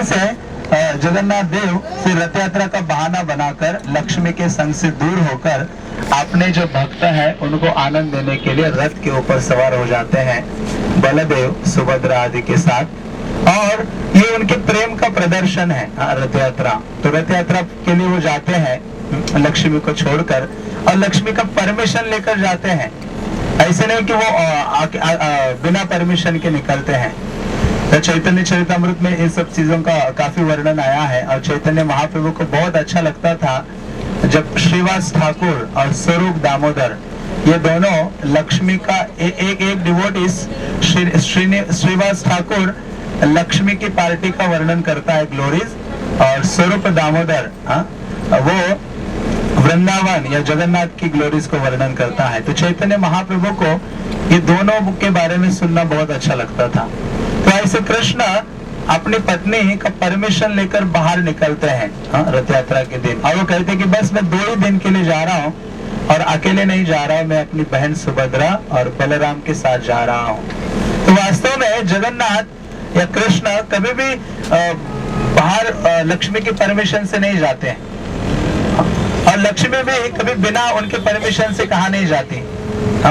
तरह से जगन्नाथ देव फिर रथ यात्रा का बहाना बनाकर लक्ष्मी के संग से दूर होकर अपने जो भक्त हैं उनको आनंद देने के लिए रथ के ऊपर सवार हो जाते हैं बलदेव सुभद्रा आदि के साथ। और ये उनके प्रेम का प्रदर्शन है रथ यात्रा। तो रथ यात्रा के लिए वो जाते हैं लक्ष्मी को छोड़कर और लक्ष्मी का परमिशन लेकर जाते हैं। ऐसे नहीं कि वो बिना परमिशन के निकलते हैं। तो चैतन्य चरितमृत में इन सब चीजों का काफी वर्णन आया है और चैतन्य महाप्रभु को बहुत अच्छा लगता था जब श्रीवास ठाकुर और स्वरूप दामोदर ये दोनों लक्ष्मी का एक डिवोटिस श्रीवास ठाकुर लक्ष्मी की पार्टी का वर्णन करता है ग्लोरीज और स्वरूप दामोदर वो वृंदावन या जगन्नाथ की ग्लोरीज को वर्णन करता है। तो चैतन्य महाप्रभु को ये दोनों के बारे में सुनना बहुत अच्छा लगता था। तो ऐसे कृष्ण अपनी पत्नी का परमिशन लेकर बाहर निकलते हैं रथ यात्रा के दिन और वो कहते हैं कि बस मैं 2 ही दिन के लिए जा रहा हूँ और अकेले नहीं जा रहा हूँ, मैं अपनी बहन सुभद्रा और बलराम के साथ जा रहा हूँ। तो वास्तव में जगन्नाथ या कृष्ण कभी भी बाहर लक्ष्मी की परमिशन से नहीं जाते हैं और लक्ष्मी भी कभी बिना उनके परमिशन से कहा नहीं जाती,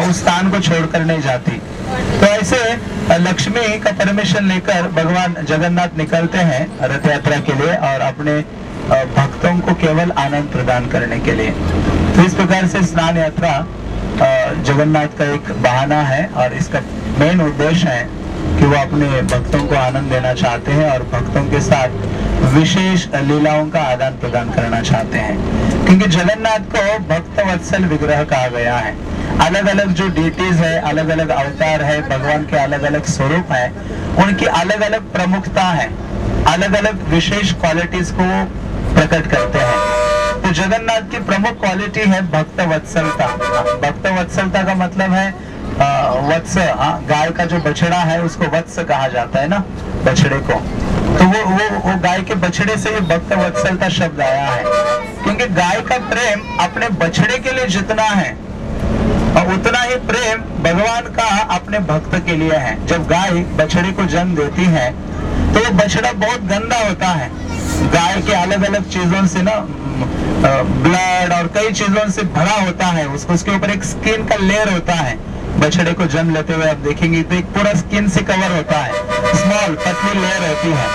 उस स्थान को छोड़कर नहीं जाती। तो ऐसे लक्ष्मी का परमिशन लेकर भगवान जगन्नाथ निकलते हैं रथ यात्रा के लिए और अपने भक्तों को केवल आनंद प्रदान करने के लिए। तो इस प्रकार से स्नान यात्रा जगन्नाथ का एक बहाना है और इसका मेन उद्देश्य है कि वो अपने भक्तों को आनंद देना चाहते हैं और भक्तों के साथ विशेष लीलाओं का आदान प्रदान करना चाहते हैं। क्योंकि जगन्नाथ को भक्त वत्सल विग्रह कहा गया है। अलग अलग जो डीटीज है, अलग अलग अवतार है, भगवान के अलग अलग स्वरूप है, उनकी अलग अलग प्रमुखता है, अलग अलग विशेष क्वालिटीज को प्रकट करते हैं। तो जगन्नाथ की प्रमुख क्वालिटी है भक्त वत्सलता। भक्त वत्सलता का मतलब है वत्स, गाय का जो बछड़ा है उसको वत्स कहा जाता है ना, बछड़े को। तो वो गाय के बछड़े से ये भक्त वत्सलता शब्द आया है। क्योंकि गाय का प्रेम अपने बछड़े के लिए जितना है और उतना ही प्रेम भगवान का अपने भक्त के लिए है। जब गाय बछड़े को जन्म देती है तो वो बछड़ा बहुत गंदा होता है। गाय के अलग अलग चीजों से ना ब्लड और कई चीजों से भरा होता है, उसके ऊपर एक स्किन का लेयर होता है। बछड़े को जन्म लेते हुए आप देखेंगे तो एक पूरा स्किन से कवर होता है, स्मॉल पतली लेयर होती है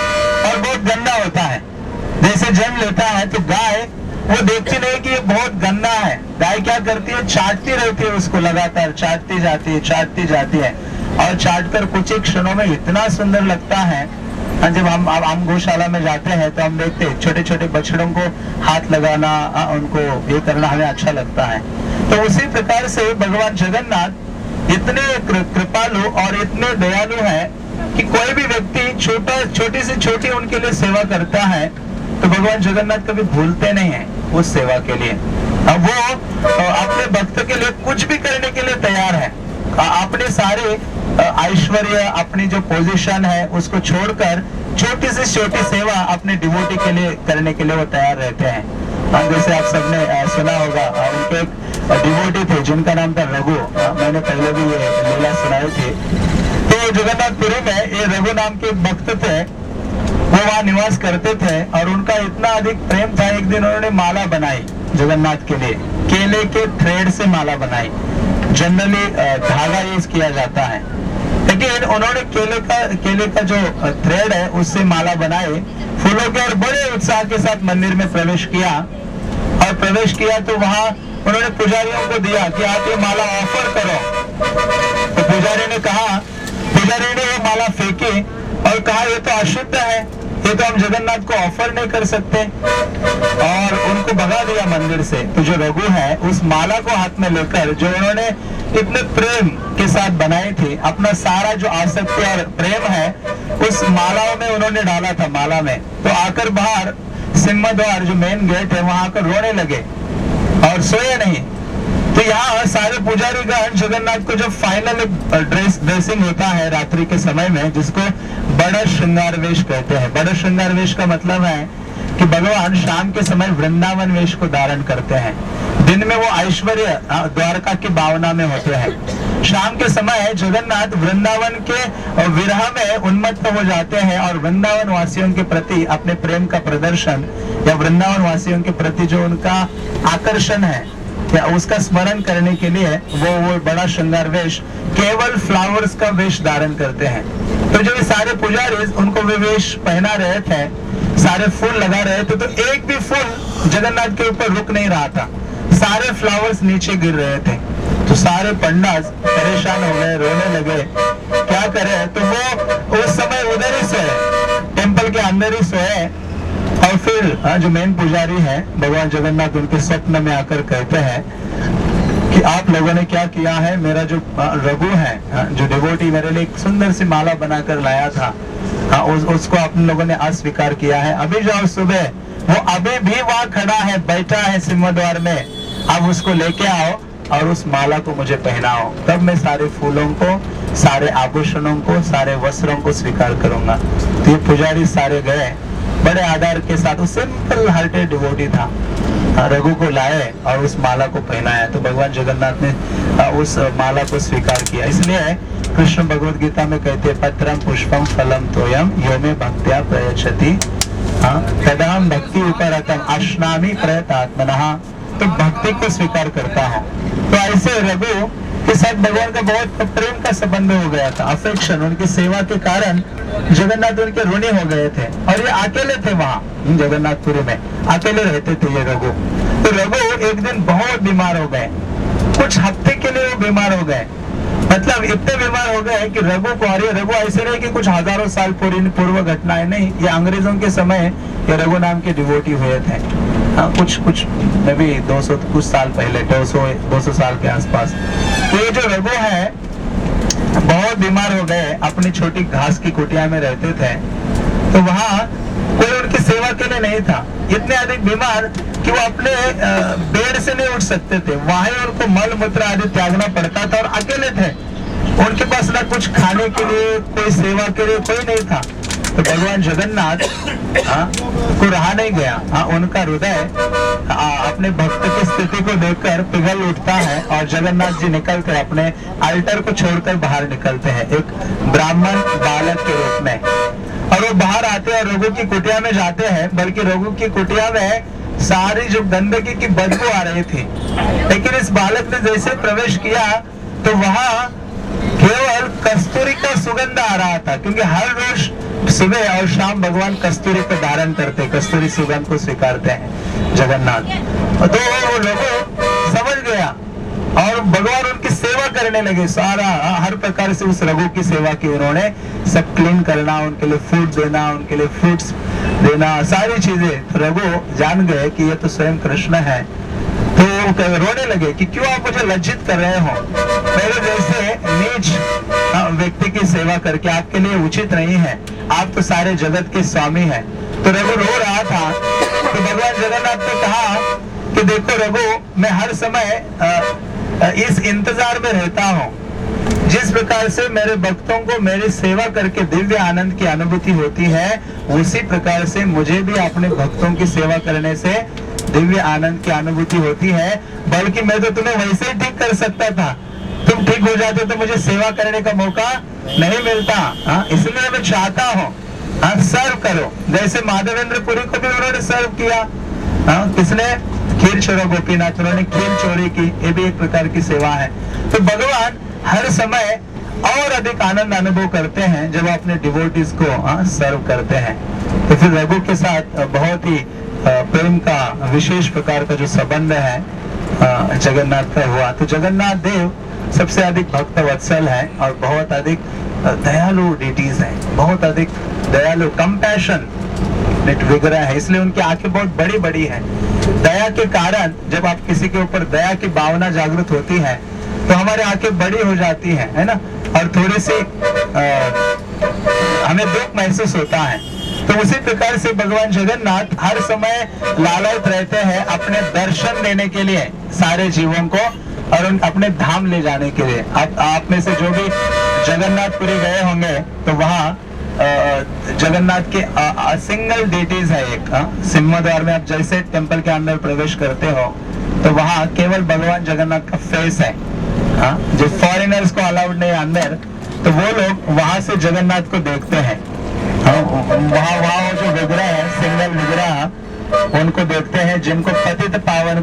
और बहुत गंदा होता है। जैसे जन्म लेता है तो गाय वो देखती नहीं कि ये बहुत गंदा है। गाय क्या करती है, चाटती रहती है उसको, लगातार चाटती जाती है और चाटकर कुछ ही क्षणों में इतना सुंदर लगता है। जब हम गौशाला में जाते हैं तो हम देखते हैं छोटे छोटे बछड़ों को हाथ लगाना, उनको ये करना हमें अच्छा लगता है। तो उसी प्रकार से भगवान जगन्नाथ इतने कृपालु और इतने दयालु है कि कोई भी व्यक्ति छोटी से छोटी उनके लिए सेवा करता है तो भगवान जगन्नाथ कभी भूलते नहीं है उस सेवा के लिए। अब वो अपने भक्त के लिए कुछ भी करने के लिए तैयार है। अपने सारे ऐश्वर्य, अपनी जो पोजीशन है उसको छोड़कर छोटी से छोटी सेवा अपने डिवोटी के लिए करने के लिए वो तैयार रहते हैं। जैसे आप सबने सुना होगा, उनके एक डिवोटी थे जिनका नाम था रघु। मैंने पहले भी ये लीला सुनाई थी। तो जगन्नाथपुरी में ये रघु नाम के भक्त थे, वो वहाँ निवास करते थे और उनका इतना अधिक प्रेम था, एक दिन उन्होंने माला बनाई जगन्नाथ के लिए, केले के थ्रेड से माला बनाई। जनरली धागा यूज किया जाता है, लेकिन उन्होंने केले का जो थ्रेड है उससे माला बनाए फूलों के और बड़े उत्साह के साथ मंदिर में प्रवेश किया। और प्रवेश किया तो वहाँ उन्होंने पुजारियों को दिया कि आप ये माला ऑफर करो। तो पुजारी ने ये माला फेंकी और कहा ये तो अशुद्ध है, ये तो हम जगन्नाथ को ऑफर नहीं कर सकते, और उनको भगा दिया मंदिर से। तो जो रघु है उस माला को हाथ में लेकर, जो उन्होंने इतने प्रेम के साथ बनाई थी, अपना सारा जो आसक्ति और प्रेम है उस मालाओं में उन्होंने डाला था माला में। तो आकर बाहर सिंह द्वार जो मेन गेट है वहां आकर रोने लगे और सोए नहीं। तो यहाँ सारे पुजारीगण जगन्नाथ को जो फाइनल ड्रेसिंग होता है रात्रि के समय में, जिसको बड़ा श्रृंगार वेश कहते हैं। बड़ा श्रृंगार वेश का मतलब है कि भगवान शाम के समय वृंदावन वेश को धारण करते हैं। दिन में वो ऐश्वर्य द्वारका की भावना में होते हैं शाम के समय जगन्नाथ वृंदावन के विरह में उन्मत्त हो जाते हैं और वृंदावन वासियों के प्रति अपने प्रेम का प्रदर्शन या वृंदावन वासियों के प्रति जो उनका आकर्षण है या उसका स्मरण करने के लिए वो बड़ा श्रृंगार वेश केवल फ्लावर्स का वेश धारण करते हैं। तो जो ये सारे पुजारी उनको वे वेश पहना रहे थे, सारे फूल लगा रहे थे, तो एक भी फूल जगन्नाथ के ऊपर रुक नहीं रहा था, सारे फ्लावर्स नीचे गिर रहे थे। तो सारे पंडास परेशान हो गए, रोने लगे, क्या करें। तो वो उस समय उधर ही सोए, टेम्पल के अंदर ही सोए। और फिर जो मेन पुजारी है भगवान जगन्नाथ उनके स्वप्न में आकर कहते हैं कि आप लोगों ने क्या किया है, मेरा जो रघु है, जो डिवोटी मेरे लिए एक सुंदर सी माला बनाकर लाया था, उसको आप लोगों ने अस्वीकार किया है। अभी जाओ सुबह, वो अभी भी वहाँ खड़ा है, बैठा है सिंह द्वार में, अब उसको लेके आओ और उस माला को मुझे पहनाओ, तब मैं सारे फूलों को, सारे आभूषणों को, सारे वस्त्रों को स्वीकार करूंगा। तो ये पुजारी सारे गए, बड़े आदर के साथ, उस सिंपल हार्टेड डिवोटी था, रघु को लाए और उस माला को पहनाया। तो भगवान जगन्नाथ ने उस माला को स्वीकार किया। इसलिए कृष्ण भगवद गीता में कहते हैं, पत्रम पुष्पम फलम तोयम यो मे भक्त्या प्रयच्छति तदाहं भक्ति उपरतम अश्नामि प्रयतात्मनः। तो भक्ति को स्वीकार करता हूँ। तो ऐसे रघु के साथ भगवान का बहुत प्रेम का संबंध हो गया था, अफेक्शन। उनकी सेवा के कारण जगन्नाथ उनके ऋणी हो गए थे और ये अकेले थे वहाँ जगन्नाथपुरी में, अकेले रहते थे ये रघु। तो रघु एक दिन बहुत बीमार हो गए, कुछ हफ्ते के लिए वो बीमार हो गए, मतलब इतने बीमार हो गए कि रघु को, और ये रघु ऐसे नहीं कि कुछ हजारों साल पूर्व घटनाएं नहीं, ये अंग्रेजों के समय ये रघु नाम के डिवोटी हुए थे। कुछ में भी 200 कुछ साल पहले, 200 साल के आसपास। तो ये जो रघु है बहुत बीमार हो गए, अपनी छोटी घास की कुटिया में रहते थे। तो वहाँ कोई उनकी सेवा के लिए नहीं था, इतने अधिक बीमार कि वो अपने बेड से नहीं उठ सकते थे, वहां उनको मल मूत्र आदि त्यागना पड़ता था और अकेले थे। उनके पास ना कुछ खाने के लिए, कोई सेवा के लिए कोई नहीं था। तो भगवान जगन्नाथ को रहा नहीं गया, उनका हृदय अपने भक्त की स्थिति को देखकर पिघल उठता है और जगन्नाथ जी निकलते, अपने अल्टर को छोड़कर बाहर निकलते हैं एक ब्राह्मण बालक के रूप में। और वो बाहर आते हैं और रघु की कुटिया में जाते हैं, बल्कि रघु की कुटिया में सारी जो गंदगी की बदबू आ रही थी, लेकिन इस बालक ने जैसे प्रवेश किया तो वहाँ केवल कस्तूरी का सुगंध आ रहा था, क्योंकि हर रोज सुबह और शाम भगवान कस्तूरी को धारण करते, कस्तूरी सुगंध को स्वीकारते हैं जगन्नाथ। तो वो रघु समझ गया और भगवान उनकी सेवा करने लगे, सारा हर प्रकार से उस रघु की सेवा की उन्होंने, सब क्लीन करना, उनके लिए फूड देना, उनके लिए फ्रूट्स देना, सारी चीजें। तो रघु जान गए कि ये तो स्वयं कृष्ण है। तो रोने लगे कि क्यों आप मुझे लज्जित कर रहे हो, मेरे जैसे नीच व्यक्ति की सेवा करके आपके लिए उचित नहीं है, आप तो सारे जगत के स्वामी हैं। तो रघु रो रहा था। तो भगवान जगन्नाथ ने कहा कि देखो रघु, मैं हर समय इस इंतजार में रहता हूँ, जिस प्रकार से मेरे भक्तों को मेरी सेवा करके दिव्य आनंद की अनुभूति होती है, उसी प्रकार से मुझे भी अपने भक्तों की सेवा करने से दिव्य आनंद की अनुभूति होती है। बल्कि मैं तो तुम्हें वैसे ही ठीक कर सकता था, तुम ठीक हो जाते तो मुझे सेवा करने का मौका नहीं मिलता। इसलिए मैं चाहता हूँ सर्व करो, जैसे माधवेंद्र पुरी को भी उन्होंने सर्व किया। किसने? खीर चोरा गोपीनाथ, उन्होंने खीर चोरी की, ये भी एक प्रकार की सेवा है। तो भगवान हर समय और अधिक आनंद अनुभव करते हैं जब अपने डिवोटीज को सर्व करते हैं। तो फिर रघु के साथ बहुत ही प्रेम का विशेष प्रकार का जो संबंध है जगन्नाथ का हुआ। तो जगन्नाथ देव सबसे अधिक भक्त वत्सल है और बहुत अधिक दयालु डिटीज है, बहुत अधिक दयालु, कंपैशन विग्रह है, इसलिए उनकी आंखें बहुत बड़ी बड़ी हैं। दया के कारण जब आप किसी के ऊपर दया की भावना जागृत होती है तो हमारी आंखें बड़ी हो जाती है ना, और थोड़ी सी हमें दुख महसूस होता है। तो उसी प्रकार से भगवान जगन्नाथ हर समय लालच रहते हैं अपने दर्शन देने के लिए सारे जीवों को और उन अपने धाम ले जाने के लिए। आप में से जो भी जगन्नाथपुरी गए होंगे तो वहाँ जगन्नाथ के सिंगल डेटीज है एक सिंह द्वार में। आप जैसे टेम्पल के अंदर प्रवेश करते हो तो वहाँ केवल भगवान जगन्नाथ का फेस है, हाँ, जो फॉरेनर्स को अलाउड नहीं है अंदर, तो वो लोग वहां से जगन्नाथ को देखते हैं। हाँ, वहाँ वहाँ वो जो विग्रह है, सिंगल विग्रह, उनको देखते हैं, जिनको पतित पावन